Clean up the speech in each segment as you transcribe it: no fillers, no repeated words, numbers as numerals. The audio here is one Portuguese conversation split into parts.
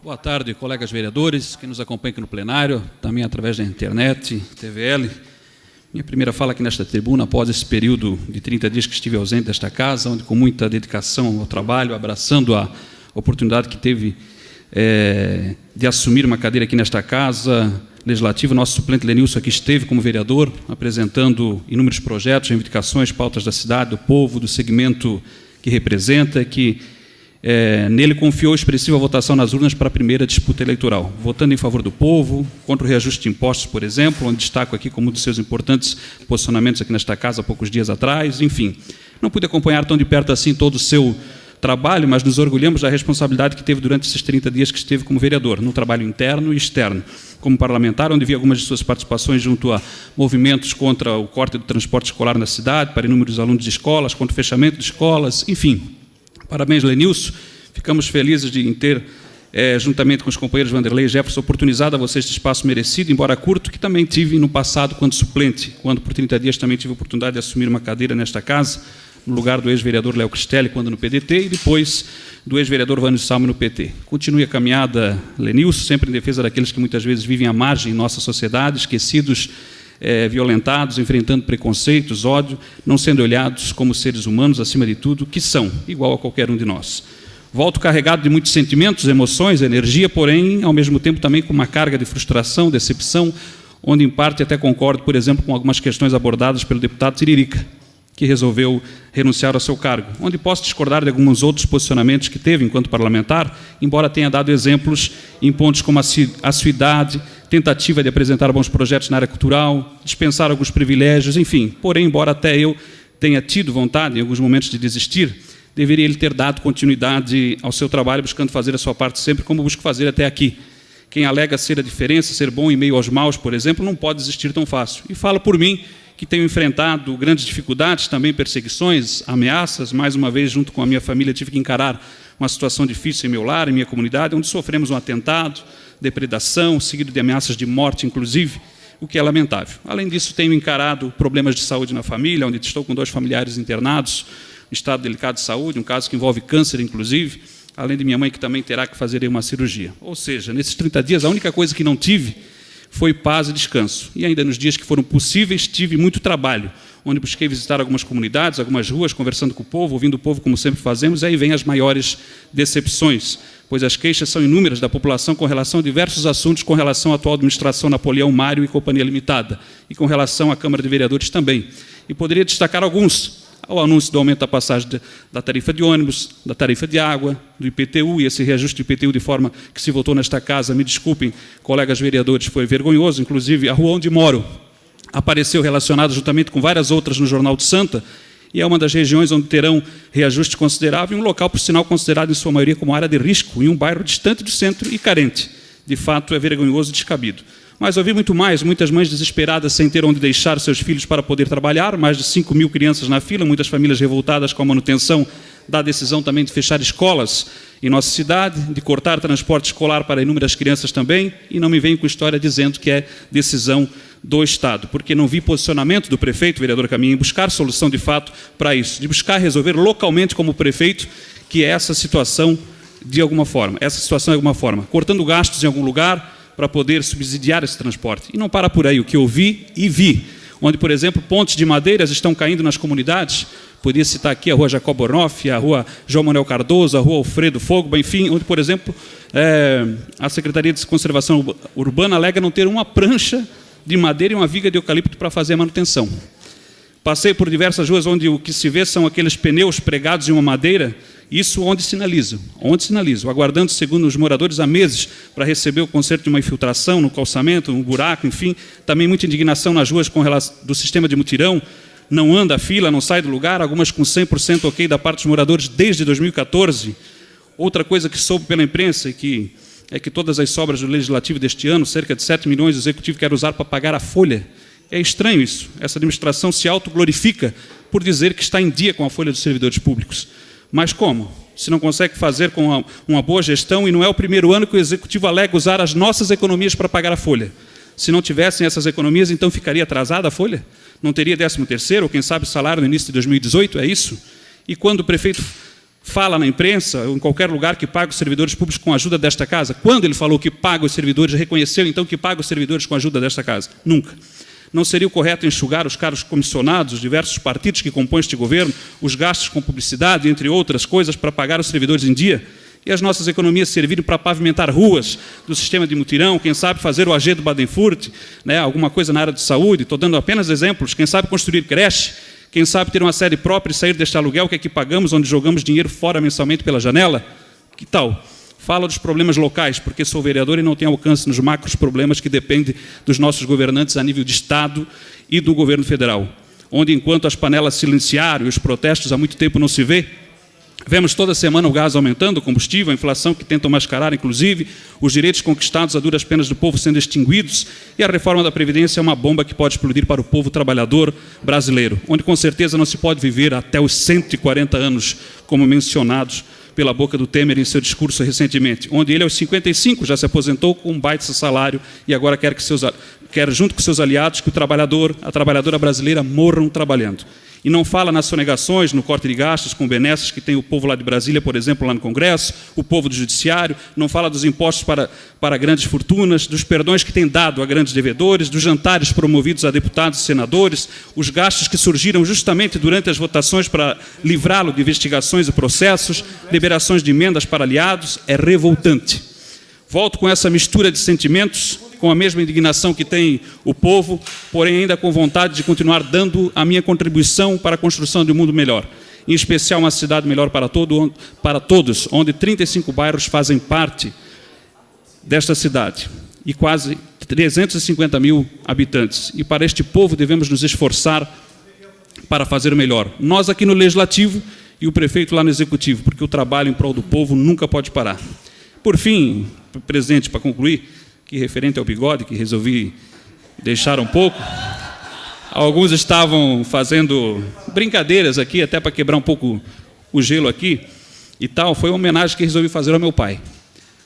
Boa tarde, colegas vereadores, que nos acompanham aqui no plenário, também através da internet, TVL. Minha primeira fala aqui nesta tribuna, após esse período de 30 dias que estive ausente desta casa, onde com muita dedicação ao trabalho, abraçando a oportunidade que teve de assumir uma cadeira aqui nesta casa legislativa, nosso suplente Lenilson aqui esteve como vereador, apresentando inúmeros projetos, reivindicações, pautas da cidade, do povo, do segmento que representa, que nele confiou expressiva votação nas urnas para a primeira disputa eleitoral, votando em favor do povo, contra o reajuste de impostos, por exemplo, onde destaco aqui como um dos seus importantes posicionamentos aqui nesta casa há poucos dias atrás, enfim. Não pude acompanhar tão de perto assim todo o seu trabalho, mas nos orgulhamos da responsabilidade que teve durante esses 30 dias que esteve como vereador, no trabalho interno e externo, como parlamentar, onde vi algumas de suas participações junto a movimentos contra o corte do transporte escolar na cidade, para inúmeros alunos de escolas, contra o fechamento de escolas, enfim. Parabéns, Lenilson. Ficamos felizes de ter, juntamente com os companheiros Vanderlei e Jefferson, oportunizado a vocês este espaço merecido, embora curto, que também tive no passado quando suplente, quando por 30 dias também tive a oportunidade de assumir uma cadeira nesta casa, no lugar do ex-vereador Léo Cristelli, quando no PDT, e depois do ex-vereador Vânio Salmo no PT. Continue a caminhada, Lenilson, sempre em defesa daqueles que muitas vezes vivem à margem em nossa sociedade, esquecidos, violentados, enfrentando preconceitos, ódio, não sendo olhados como seres humanos, acima de tudo, que são, igual a qualquer um de nós. Volto carregado de muitos sentimentos, emoções, energia, porém, ao mesmo tempo, também com uma carga de frustração, decepção, onde, em parte, até concordo, por exemplo, com algumas questões abordadas pelo deputado Tiririca, que resolveu renunciar ao seu cargo, onde posso discordar de alguns outros posicionamentos que teve enquanto parlamentar, embora tenha dado exemplos em pontos como a sua idade, tentativa de apresentar bons projetos na área cultural, dispensar alguns privilégios, enfim. Porém, embora até eu tenha tido vontade, em alguns momentos, de desistir, deveria ele ter dado continuidade ao seu trabalho, buscando fazer a sua parte sempre, como busco fazer até aqui. Quem alega ser a diferença, ser bom em meio aos maus, por exemplo, não pode desistir tão fácil. E falo por mim, que tenho enfrentado grandes dificuldades, também perseguições, ameaças. Mais uma vez, junto com a minha família, tive que encarar uma situação difícil em meu lar, em minha comunidade, onde sofremos um atentado, depredação, seguido de ameaças de morte, inclusive, o que é lamentável. Além disso, tenho encarado problemas de saúde na família, onde estou com 2 familiares internados, em estado delicado de saúde, um caso que envolve câncer, inclusive, além de minha mãe, que também terá que fazer uma cirurgia. Ou seja, nesses 30 dias, a única coisa que não tive foi paz e descanso. E ainda nos dias que foram possíveis, tive muito trabalho, onde busquei visitar algumas comunidades, algumas ruas, conversando com o povo, ouvindo o povo, como sempre fazemos, e aí vêm as maiores decepções, pois as queixas são inúmeras da população com relação a diversos assuntos, com relação à atual administração Napoleão Mário e Companhia Limitada, e com relação à Câmara de Vereadores também. E poderia destacar alguns: ao anúncio do aumento da passagem da tarifa de ônibus, da tarifa de água, do IPTU, e esse reajuste do IPTU de forma que se votou nesta casa, me desculpem, colegas vereadores, foi vergonhoso. Inclusive, a rua onde moro apareceu relacionada juntamente com várias outras no Jornal de Santa, e é uma das regiões onde terão reajuste considerável, e um local, por sinal, considerado em sua maioria como área de risco, em um bairro distante do centro e carente. De fato, é vergonhoso e descabido. Mas ouvi muito mais, muitas mães desesperadas sem ter onde deixar seus filhos para poder trabalhar, mais de 5.000 crianças na fila, muitas famílias revoltadas com a manutenção da decisão também de fechar escolas em nossa cidade, de cortar transporte escolar para inúmeras crianças também, e não me venham com história dizendo que é decisão do Estado, porque não vi posicionamento do prefeito, vereador Caminha, em buscar solução de fato para isso, de buscar resolver localmente como prefeito, que é essa situação de alguma forma, cortando gastos em algum lugar, para poder subsidiar esse transporte. E não para por aí, o que eu vi e vi, onde, por exemplo, pontes de madeiras estão caindo nas comunidades, podia citar aqui a rua Jacob Bornoff, a rua João Manuel Cardoso, a rua Alfredo Fogba, enfim, onde, por exemplo, a Secretaria de Conservação Urbana alega não ter uma prancha de madeira e uma viga de eucalipto para fazer a manutenção. Passei por diversas ruas onde o que se vê são aqueles pneus pregados em uma madeira, isso onde sinalizo, aguardando, segundo os moradores, há meses para receber o conserto de uma infiltração no calçamento, um buraco, enfim. Também muita indignação nas ruas com relação do sistema de mutirão, não anda a fila, não sai do lugar, algumas com 100% ok da parte dos moradores desde 2014. Outra coisa que soube pela imprensa é que todas as sobras do Legislativo deste ano, cerca de 7 milhões, o Executivo quer usar para pagar a folha. É estranho isso, essa administração se autoglorifica por dizer que está em dia com a folha dos servidores públicos. Mas como? Se não consegue fazer com uma boa gestão, e não é o primeiro ano que o Executivo alega usar as nossas economias para pagar a folha. Se não tivessem essas economias, então ficaria atrasada a folha? Não teria 13º, ou quem sabe salário no início de 2018, é isso? E quando o prefeito fala na imprensa, ou em qualquer lugar, que paga os servidores públicos com a ajuda desta casa? Quando ele falou que paga os servidores, reconheceu então que paga os servidores com a ajuda desta casa? Nunca. Não seria o correto enxugar os cargos comissionados, os diversos partidos que compõem este governo, os gastos com publicidade, entre outras coisas, para pagar os servidores em dia? E as nossas economias servirem para pavimentar ruas do sistema de mutirão, quem sabe fazer o AG do Baden-Furt, né, alguma coisa na área de saúde, estou dando apenas exemplos, quem sabe construir creche, quem sabe ter uma sede própria e sair deste aluguel que aqui pagamos, onde jogamos dinheiro fora mensalmente pela janela? Que tal? Fala dos problemas locais, porque sou vereador e não tenho alcance nos macros problemas que dependem dos nossos governantes a nível de Estado e do governo federal, onde enquanto as panelas silenciaram e os protestos há muito tempo não se vê, vemos toda semana o gás aumentando, o combustível, a inflação que tentam mascarar, inclusive, os direitos conquistados a duras penas do povo sendo extinguidos, e a reforma da Previdência é uma bomba que pode explodir para o povo trabalhador brasileiro, onde com certeza não se pode viver até os 140 anos, como mencionados pela boca do Temer em seu discurso recentemente, onde ele aos 55 já se aposentou com um baita salário e agora quer junto com seus aliados, que a trabalhadora brasileira morram trabalhando. E não fala nas sonegações, no corte de gastos com benesses que tem o povo lá de Brasília, por exemplo, lá no Congresso, o povo do Judiciário, não fala dos impostos para grandes fortunas, dos perdões que tem dado a grandes devedores, dos jantares promovidos a deputados e senadores, os gastos que surgiram justamente durante as votações para livrá-lo de investigações e processos, liberações de emendas para aliados. É revoltante. Volto com essa mistura de sentimentos, com a mesma indignação que tem o povo, porém ainda com vontade de continuar dando a minha contribuição para a construção de um mundo melhor, em especial uma cidade melhor para todos, onde 35 bairros fazem parte desta cidade, e quase 350 mil habitantes. E para este povo devemos nos esforçar para fazer o melhor. Nós aqui no Legislativo e o prefeito lá no Executivo, porque o trabalho em prol do povo nunca pode parar. Por fim, presidente, para concluir, que referente ao bigode, que resolvi deixar um pouco, alguns estavam fazendo brincadeiras aqui, até para quebrar um pouco o gelo aqui, e tal, foi uma homenagem que resolvi fazer ao meu pai.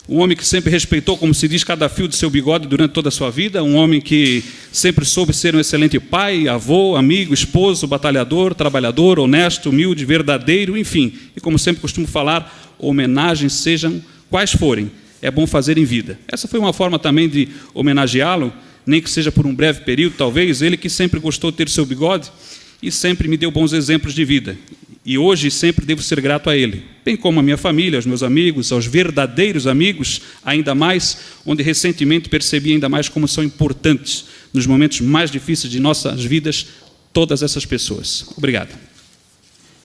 Um homem que sempre respeitou, como se diz, cada fio do seu bigode durante toda a sua vida, um homem que sempre soube ser um excelente pai, avô, amigo, esposo, batalhador, trabalhador, honesto, humilde, verdadeiro, enfim. E como sempre costumo falar, homenagens sejam quais forem, é bom fazer em vida. Essa foi uma forma também de homenageá-lo, nem que seja por um breve período, talvez, ele que sempre gostou de ter seu bigode e sempre me deu bons exemplos de vida. E hoje sempre devo ser grato a ele, bem como a minha família, aos meus amigos, aos verdadeiros amigos, ainda mais, onde recentemente percebi ainda mais como são importantes, nos momentos mais difíceis de nossas vidas, todas essas pessoas. Obrigado.